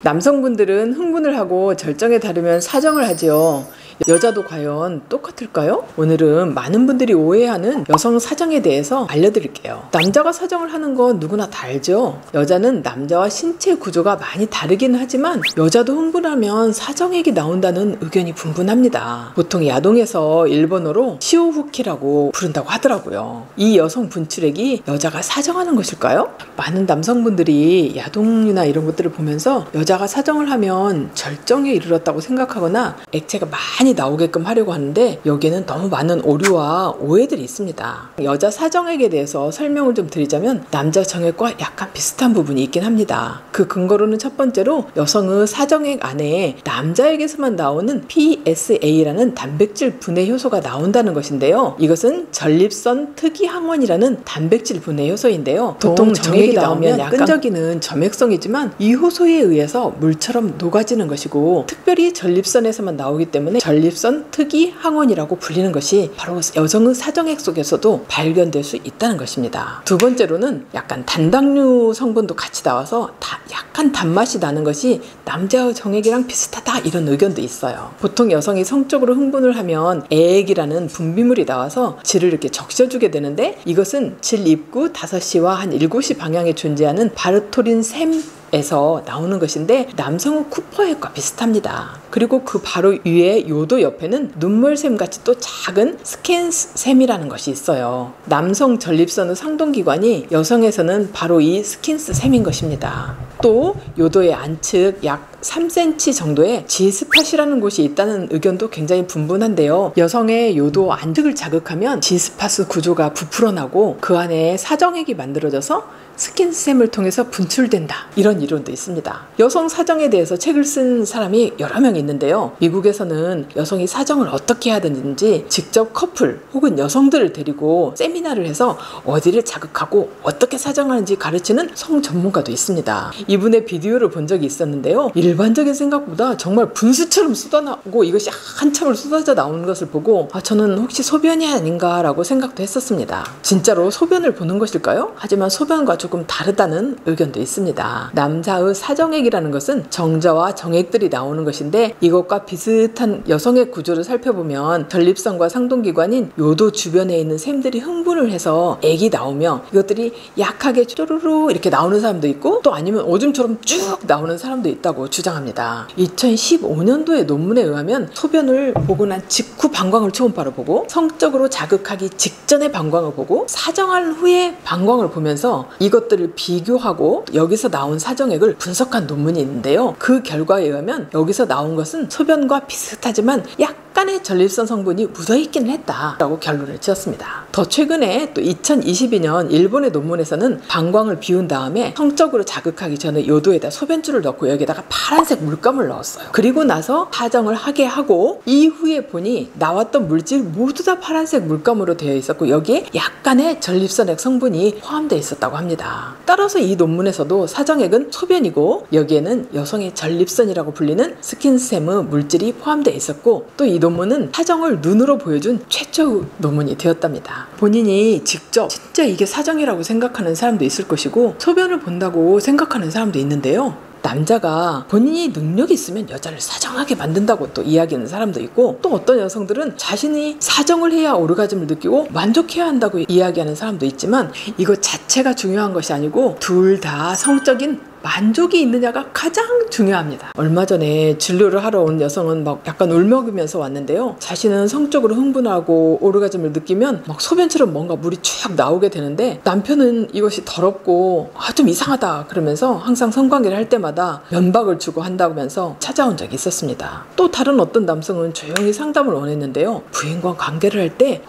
남성분들은 흥분을 하고 절정에 다르면 사정을 하지요. 여자도 과연 똑같을까요? 오늘은 많은 분들이 오해하는 여성 사정에 대해서 알려드릴게요. 남자가 사정을 하는 건 누구나 다 알죠. 여자는 남자와 신체 구조가 많이 다르긴 하지만 여자도 흥분하면 사정액이 나온다는 의견이 분분합니다. 보통 야동에서 일본어로 시오후키라고 부른다고 하더라고요. 이 여성 분출액이 여자가 사정하는 것일까요? 많은 남성분들이 야동이나 이런 것들을 보면서 여자가 사정을 하면 절정에 이르렀다고 생각하거나 액체가 많이 나오게끔 하려고 하는데 여기에는 너무 많은 오류와 오해들이 있습니다. 여자 사정액에 대해서 설명을 좀 드리자면 남자 정액과 약간 비슷한 부분이 있긴 합니다. 그 근거로는 첫 번째로 여성의 사정액 안에 남자에게서만 나오는 PSA라는 단백질 분해 효소가 나온다는 것인데요. 이것은 전립선 특이항원이라는 단백질 분해 효소인데요. 보통 정액이 나오면 약간 끈적이는 점액성이지만 이 효소에 의해서 물처럼 녹아지는 것이고 특별히 전립선에서만 나오기 때문에 전립선 특이항원이라고 불리는 것이 바로 여성의 사정액 속에서도 발견될 수 있다는 것입니다. 두 번째로는 약간 단당류 성분도 같이 나와서 약간 단맛이 나는 것이 남자의 정액이랑 비슷하다 이런 의견도 있어요. 보통 여성이 성적으로 흥분을 하면 애액이라는 분비물이 나와서 질을 이렇게 적셔주게 되는데 이것은 질 입구 5시와 한 7시 방향에 존재하는 바르토린 샘에서 나오는 것인데 남성의 쿠퍼액과 비슷합니다. 그리고 그 바로 위에 요도 옆에는 눈물샘 같이 또 작은 스킨샘이라는 것이 있어요. 남성 전립선의 상동기관이 여성에서는 바로 이 스킨샘인 것입니다. 또 요도의 안측 약 3cm 정도의 G스팟이라는 곳이 있다는 의견도 굉장히 분분한데요. 여성의 요도 안측을 자극하면 G스팟의 구조가 부풀어나고 그 안에 사정액이 만들어져서 스킨샘을 통해서 분출된다. 이런 이론도 있습니다. 여성 사정에 대해서 책을 쓴 사람이 여러 명 있는데요. 미국에서는 여성이 사정을 어떻게 해야 되는지 직접 커플 혹은 여성들을 데리고 세미나를 해서 어디를 자극하고 어떻게 사정하는지 가르치는 성 전문가도 있습니다. 이분의 비디오를 본 적이 있었는데요. 일반적인 생각보다 정말 분수처럼 쏟아나오고 이것이 한참을 쏟아져 나오는 것을 보고 저는 혹시 소변이 아닌가라고 생각도 했었습니다. 진짜로 소변을 보는 것일까요? 하지만 소변과 조금 다르다는 의견도 있습니다. 남자의 사정액이라는 것은 정자와 정액들이 나오는 것인데 이것과 비슷한 여성의 구조를 살펴보면 전립선과 상동기관인 요도 주변에 있는 샘들이 흥분을 해서 액이 나오며 이것들이 약하게 쪼르르 이렇게 나오는 사람도 있고 또 아니면 오줌처럼 쭉 나오는 사람도 있다고 주장합니다. 2015년도의 논문에 의하면 소변을 보고 난 직후 방광을 초음파로 보고 성적으로 자극하기 직전의 방광을 보고 사정한 후에 방광을 보면서 이것들을 비교하고 여기서 나온 사정액을 분석한 논문이 있는데요. 그 결과에 의하면 여기서 나온 것은 소변과 비슷하지만 약간의 전립선 성분이 묻어있기는 했다라고 결론을 지었습니다. 더 최근에 또 2022년 일본의 논문에서는 방광을 비운 다음에 성적으로 자극하기 전에 요도에다 소변줄을 넣고 여기다가 파란색 물감을 넣었어요. 그리고 나서 사정을 하게 하고 이후에 보니 나왔던 물질 모두 다 파란색 물감으로 되어 있었고 여기에 약간의 전립선액 성분이 포함되어 있었다고 합니다. 따라서 이 논문에서도 사정액은 소변이고 여기에는 여성의 전립선이라고 불리는 스킨샘의 물질이 포함되어 있었고 또 이 논문은 사정을 눈으로 보여준 최초의 논문이 되었답니다. 본인이 직접 진짜 이게 사정이라고 생각하는 사람도 있을 것이고 소변을 본다고 생각하는 사람도 있는데요. 남자가 본인이 능력이 있으면 여자를 사정하게 만든다고 또 이야기하는 사람도 있고 또 어떤 여성들은 자신이 사정을 해야 오르가즘을 느끼고 만족해야 한다고 이야기하는 사람도 있지만 이것 자체가 중요한 것이 아니고 둘 다 성적인 만족이 있느냐가 가장 중요합니다. 얼마 전에 진료를 하러 온 여성은 막 약간 울먹이면서 왔는데요. 자신은 성적으로 흥분하고 오르가즘을 느끼면 막 소변처럼 뭔가 물이 쭉 나오게 되는데 남편은 이것이 더럽고 좀 이상하다 그러면서 항상 성관계를 할 때마다 면박을 주고 한다면서 찾아온 적이 있었습니다. 또 다른 어떤 남성은 조용히 상담을 원했는데요. 부인과 관계를 할 때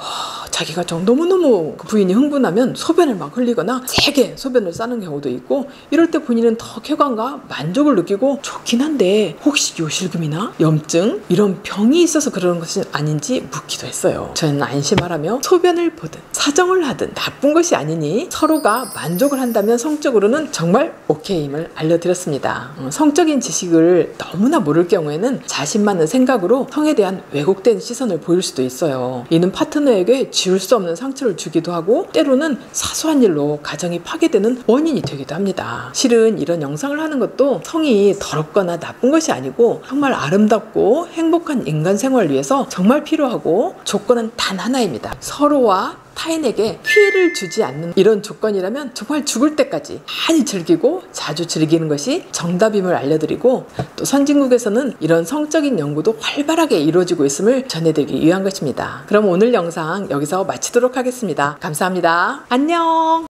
자기가 좀 너무너무 부인이 흥분하면 소변을 막 흘리거나 세게 소변을 싸는 경우도 있고 이럴 때 본인은 더 쾌감과 만족을 느끼고 좋긴 한데 혹시 요실금이나 염증 이런 병이 있어서 그러는 것은 아닌지 묻기도 했어요. 저는 안심하라며 소변을 보든 사정을 하든 나쁜 것이 아니니 서로가 만족을 한다면 성적으로는 정말 오케이임을 알려드렸습니다. 성적인 지식을 너무나 모를 경우에는 자신만의 생각으로 성에 대한 왜곡된 시선을 보일 수도 있어요. 이는 파트너에게 지울 수 없는 상처를 주기도 하고 때로는 사소한 일로 가정이 파괴되는 원인이 되기도 합니다. 실은 이런 영상을 하는 것도 성이 더럽거나 나쁜 것이 아니고 정말 아름답고 행복한 인간 생활을 위해서 정말 필요하고 조건은 단 하나입니다. 서로와 타인에게 피해를 주지 않는 이런 조건이라면 정말 죽을 때까지 많이 즐기고 자주 즐기는 것이 정답임을 알려드리고, 또 선진국에서는 이런 성적인 연구도 활발하게 이루어지고 있음을 전해드리기 위한 것입니다. 그럼 오늘 영상 여기서 마치도록 하겠습니다. 감사합니다. 안녕.